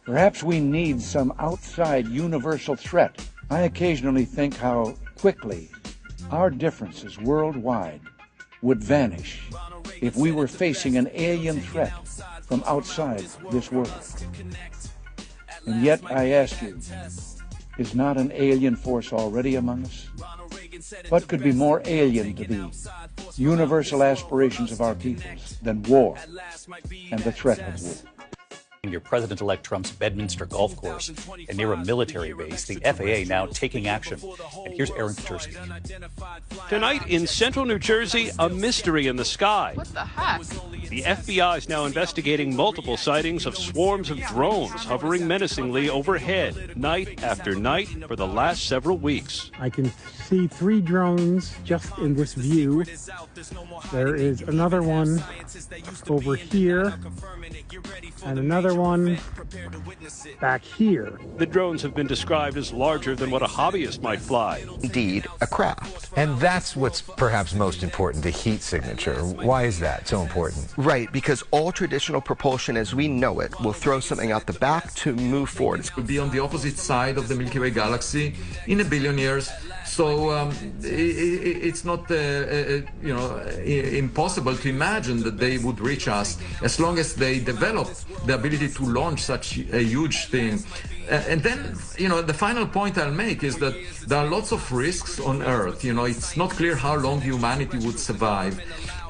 Perhaps we need some outside universal threat. I occasionally think how quickly our differences worldwide would vanish if we were facing an alien threat from outside this world. And yet, I ask you, is not an alien force already among us? What could be more alien to the universal aspirations of our peoples than war and the threat of war? Near President-elect Trump's Bedminster golf course and near a military base, the FAA now taking action. And here's Aaron Katersky. Tonight in central New Jersey, a mystery in the sky. What the heck? The FBI is now investigating multiple sightings of swarms of drones hovering menacingly overhead night after night for the last several weeks. I can see 3 drones just in this view. There is another one over here and another one back here. The drones have been described as larger than what a hobbyist might fly. Indeed, a craft. And that's what's perhaps most important, the heat signature. Why is that so important? Right, because all traditional propulsion as we know it will throw something out the back to move forward. It will be on the opposite side of the Milky Way galaxy in 1 billion years. So it's not impossible to imagine that they would reach us as long as they develop the ability to launch such a huge thing. And then, the final point I'll make is that there are lots of risks on Earth. It's not clear how long humanity would survive.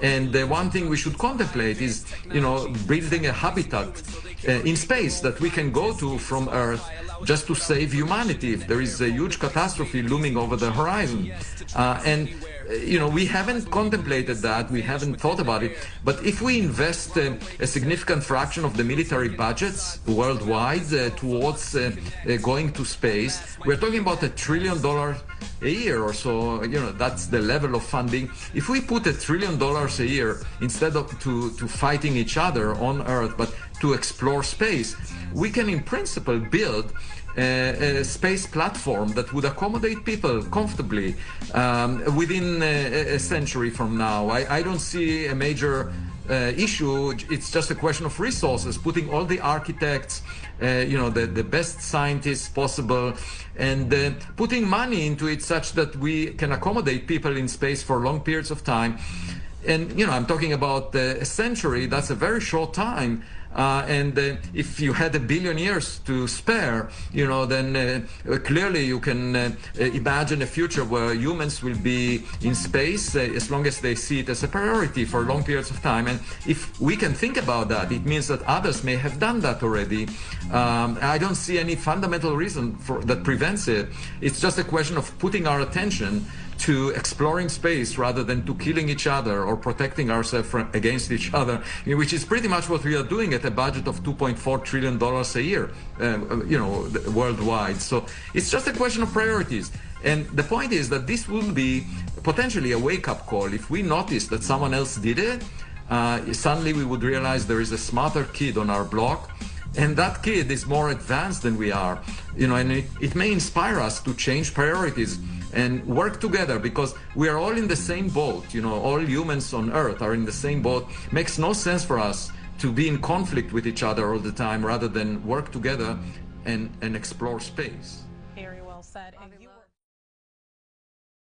And the one thing we should contemplate is, building a habitat in space that we can go to from Earth just to save humanity if there is a huge catastrophe looming over the horizon. We haven't contemplated that, we haven't thought about it, but if we invest a significant fraction of the military budgets worldwide towards going to space, we're talking about $1 trillion a year or so. That's the level of funding. If we put $1 trillion a year instead of to fighting each other on Earth, but to explore space, we can in principle build a space platform that would accommodate people comfortably within a century from now. I don't see a major issue. It's just a question of resources, putting all the architects, the best scientists possible, and putting money into it such that we can accommodate people in space for long periods of time. And, I'm talking about a century. That's a very short time. If you had 1 billion years to spare, then clearly you can imagine a future where humans will be in space as long as they see it as a priority for long periods of time. And if we can think about that, it means that others may have done that already. I don't see any fundamental reason that prevents it. It's just a question of putting our attention to exploring space rather than to killing each other or protecting ourselves against each other, which is pretty much what we are doing at a budget of $2.4 trillion a year, worldwide. So it's just a question of priorities. And the point is that this will be potentially a wake-up call. If we notice that someone else did it, suddenly we would realize there is a smarter kid on our block, and that kid is more advanced than we are, and it may inspire us to change priorities and work together, because we are all in the same boat. All humans on Earth are in the same boat. Makes no sense for us to be in conflict with each other all the time rather than work together and explore space. Very well said.